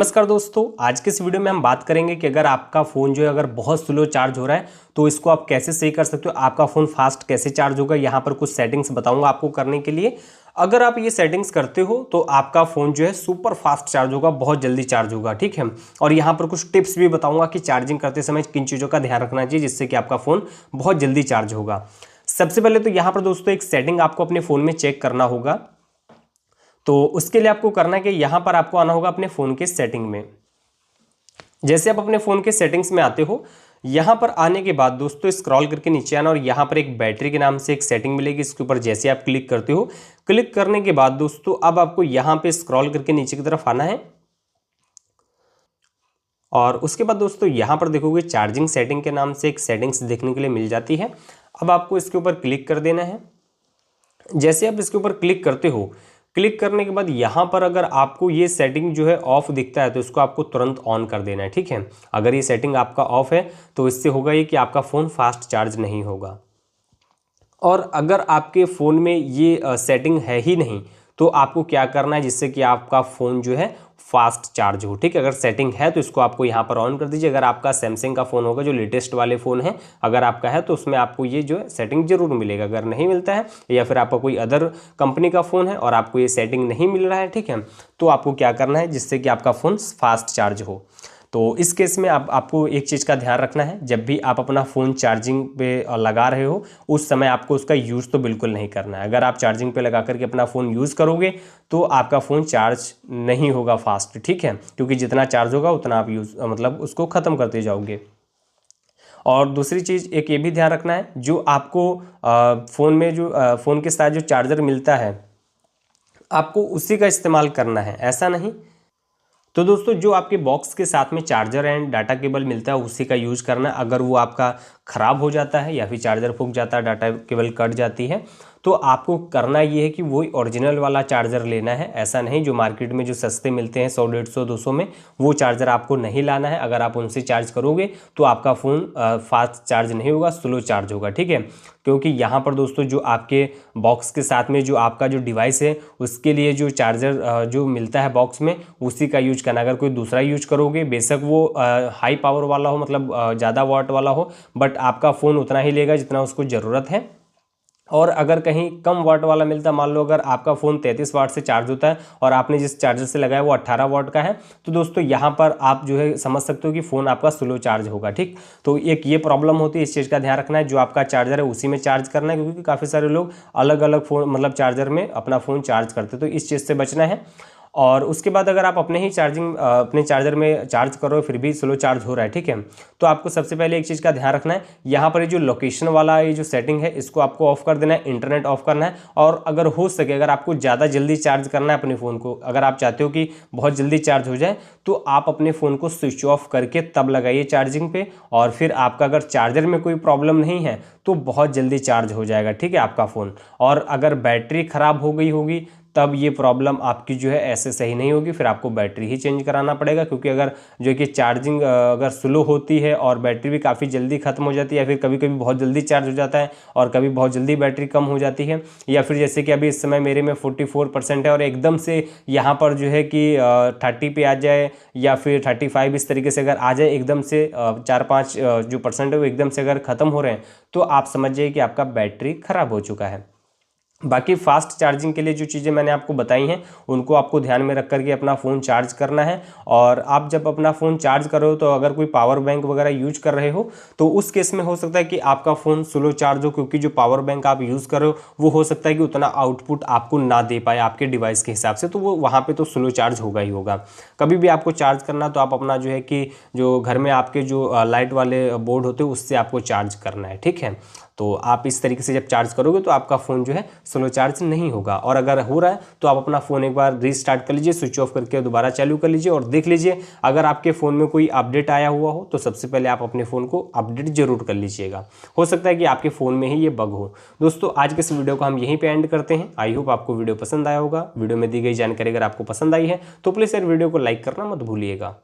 नमस्कार दोस्तों, आज के इस वीडियो में हम बात करेंगे कि अगर आपका फ़ोन जो है अगर बहुत स्लो चार्ज हो रहा है तो इसको आप कैसे सही कर सकते हो। आपका फ़ोन फास्ट कैसे चार्ज होगा, यहाँ पर कुछ सेटिंग्स बताऊंगा आपको करने के लिए। अगर आप ये सेटिंग्स करते हो तो आपका फ़ोन जो है सुपर फास्ट चार्ज होगा, बहुत जल्दी चार्ज होगा, ठीक है। और यहाँ पर कुछ टिप्स भी बताऊँगा कि चार्जिंग करते समय किन चीज़ों का ध्यान रखना चाहिए जिससे कि आपका फ़ोन बहुत जल्दी चार्ज होगा। सबसे पहले तो यहाँ पर दोस्तों एक सेटिंग आपको अपने फ़ोन में चेक करना होगा। तो उसके लिए आपको करना है कि यहाँ पर आपको आना होगा अपने फ़ोन के सेटिंग में। जैसे आप अपने फ़ोन के सेटिंग्स में आते हो, यहाँ पर आने के बाद दोस्तों स्क्रॉल करके नीचे आना और यहाँ पर एक बैटरी के नाम से एक सेटिंग मिलेगी। इसके ऊपर जैसे आप क्लिक करते हो, क्लिक करने के बाद दोस्तों अब आपको यहाँ पे स्क्रॉल करके नीचे की तरफ आना है और उसके बाद दोस्तों यहाँ पर देखोगे चार्जिंग सेटिंग के नाम से एक सेटिंग्स देखने के लिए मिल जाती है। अब आपको इसके ऊपर क्लिक कर देना है। जैसे आप इसके ऊपर क्लिक करते हो, क्लिक करने के बाद यहाँ पर अगर आपको ये सेटिंग जो है ऑफ दिखता है तो इसको आपको तुरंत ऑन कर देना है, ठीक है। अगर ये सेटिंग आपका ऑफ है तो इससे होगा ये कि आपका फ़ोन फास्ट चार्ज नहीं होगा। और अगर आपके फ़ोन में ये सेटिंग है ही नहीं तो आपको क्या करना है जिससे कि आपका फ़ोन जो है फास्ट चार्ज हो, ठीक है। अगर सेटिंग है तो इसको आपको यहाँ पर ऑन कर दीजिए। अगर आपका सैमसंग का फ़ोन होगा, जो लेटेस्ट वाले फ़ोन है, अगर आपका है तो उसमें आपको ये जो है सेटिंग जरूर मिलेगा। अगर नहीं मिलता है या फिर आपका कोई अदर कंपनी का फ़ोन है और आपको ये सेटिंग नहीं मिल रहा है, ठीक है, तो आपको क्या करना है जिससे कि आपका फ़ोन फास्ट चार्ज हो। तो इस केस में आपको एक चीज़ का ध्यान रखना है, जब भी आप अपना फ़ोन चार्जिंग पे लगा रहे हो उस समय आपको उसका यूज़ तो बिल्कुल नहीं करना है। अगर आप चार्जिंग पे लगा करके अपना फ़ोन यूज़ करोगे तो आपका फ़ोन चार्ज नहीं होगा फास्ट, ठीक है, क्योंकि जितना चार्ज होगा उतना आप मतलब उसको ख़त्म करते जाओगे। और दूसरी चीज़ एक ये भी ध्यान रखना है, जो आपको फ़ोन में जो फ़ोन के साथ जो चार्जर मिलता है आपको उसी का इस्तेमाल करना है, ऐसा नहीं। तो दोस्तों जो आपके बॉक्स के साथ में चार्जर एंड डाटा केबल मिलता है उसी का यूज़ करना है। अगर वो आपका ख़राब हो जाता है या फिर चार्जर फूक जाता है, डाटा केबल कट जाती है, तो आपको करना ये है कि वही ओरिजिनल वाला चार्जर लेना है। ऐसा नहीं जो मार्केट में जो सस्ते मिलते हैं 100, 150, 200 में, वो चार्जर आपको नहीं लाना है। अगर आप उनसे चार्ज करोगे तो आपका फ़ोन फास्ट चार्ज नहीं होगा, स्लो चार्ज होगा, ठीक है। क्योंकि यहाँ पर दोस्तों जो आपके बॉक्स के साथ में जो आपका जो डिवाइस है उसके लिए जो चार्जर जो मिलता है बॉक्स में उसी का यूज करना। अगर कोई दूसरा यूज करोगे, बेशक वो हाई पावर वाला हो, मतलब ज़्यादा वाट वाला हो, बट आपका फ़ोन उतना ही लेगा जितना उसको ज़रूरत है। और अगर कहीं कम वाट वाला मिलता है, मान लो अगर आपका फ़ोन 33 वाट से चार्ज होता है और आपने जिस चार्जर से लगाया वो 18 वाट का है, तो दोस्तों यहाँ पर आप जो है समझ सकते हो कि फ़ोन आपका स्लो चार्ज होगा, ठीक। तो एक ये प्रॉब्लम होती है, इस चीज़ का ध्यान रखना है। जो आपका चार्जर है उसी में चार्ज करना है, क्योंकि काफ़ी सारे लोग अलग अलग फ़ोन मतलब चार्जर में अपना फ़ोन चार्ज करते हैं, तो इस चीज़ से बचना है। और उसके बाद अगर आप अपने चार्जर में चार्ज करो फिर भी स्लो चार्ज हो रहा है, ठीक है, तो आपको सबसे पहले एक चीज़ का ध्यान रखना है। यहाँ पर ये जो लोकेशन वाला ये जो सेटिंग है इसको आपको ऑफ कर देना है, इंटरनेट ऑफ करना है। और अगर हो सके, अगर आपको ज़्यादा जल्दी चार्ज करना है अपने फ़ोन को, अगर आप चाहते हो कि बहुत जल्दी चार्ज हो जाए, तो आप अपने फ़ोन को स्विच ऑफ करके तब लगाइए चार्जिंग पे। और फिर आपका अगर चार्जर में कोई प्रॉब्लम नहीं है तो बहुत जल्दी चार्ज हो जाएगा, ठीक है, आपका फ़ोन। और अगर बैटरी ख़राब हो गई होगी तब ये प्रॉब्लम आपकी जो है ऐसे सही नहीं होगी, फिर आपको बैटरी ही चेंज कराना पड़ेगा। क्योंकि अगर जो कि चार्जिंग अगर स्लो होती है और बैटरी भी काफ़ी जल्दी ख़त्म हो जाती है, या फिर कभी कभी बहुत जल्दी चार्ज हो जाता है और कभी बहुत जल्दी बैटरी कम हो जाती है, या फिर जैसे कि अभी इस समय मेरे में 44% है और एकदम से यहाँ पर जो है कि 30 पे आ जाए या फिर 35 इस तरीके से अगर आ जाए एकदम से, 4-5 जो परसेंट है वो एकदम से अगर ख़त्म हो रहे हैं, तो आप समझ जाइए कि आपका बैटरी ख़राब हो चुका है। बाकी फास्ट चार्जिंग के लिए जो चीज़ें मैंने आपको बताई हैं उनको आपको ध्यान में रख करके अपना फ़ोन चार्ज करना है। और आप जब अपना फ़ोन चार्ज कर रहे हो तो अगर कोई पावर बैंक वगैरह यूज कर रहे हो तो उस केस में हो सकता है कि आपका फ़ोन स्लो चार्ज हो, क्योंकि जो पावर बैंक आप यूज़ कर रहे हो वो हो सकता है कि उतना आउटपुट आपको ना दे पाए आपके डिवाइस के हिसाब से, तो वो वहाँ पर तो स्लो चार्ज होगा ही होगा। कभी भी आपको चार्ज करना तो आप अपना जो है कि जो घर में आपके जो लाइट वाले बोर्ड होते हैं उससे आपको चार्ज करना है, ठीक है। तो आप इस तरीके से जब चार्ज करोगे तो आपका फ़ोन जो है स्लो चार्ज नहीं होगा। और अगर हो रहा है तो आप अपना फ़ोन एक बार रीस्टार्ट कर लीजिए, स्विच ऑफ करके दोबारा चालू कर लीजिए और देख लीजिए अगर आपके फ़ोन में कोई अपडेट आया हुआ हो तो सबसे पहले आप अपने फ़ोन को अपडेट जरूर कर लीजिएगा। हो सकता है कि आपके फ़ोन में ही ये बग हो। दोस्तों आज के इस वीडियो को हम यहीं पर एंड करते हैं। आई होप आपको वीडियो पसंद आया होगा। वीडियो में दी गई जानकारी अगर आपको पसंद आई है तो प्लीज़ यार वीडियो को लाइक करना मत भूलिएगा।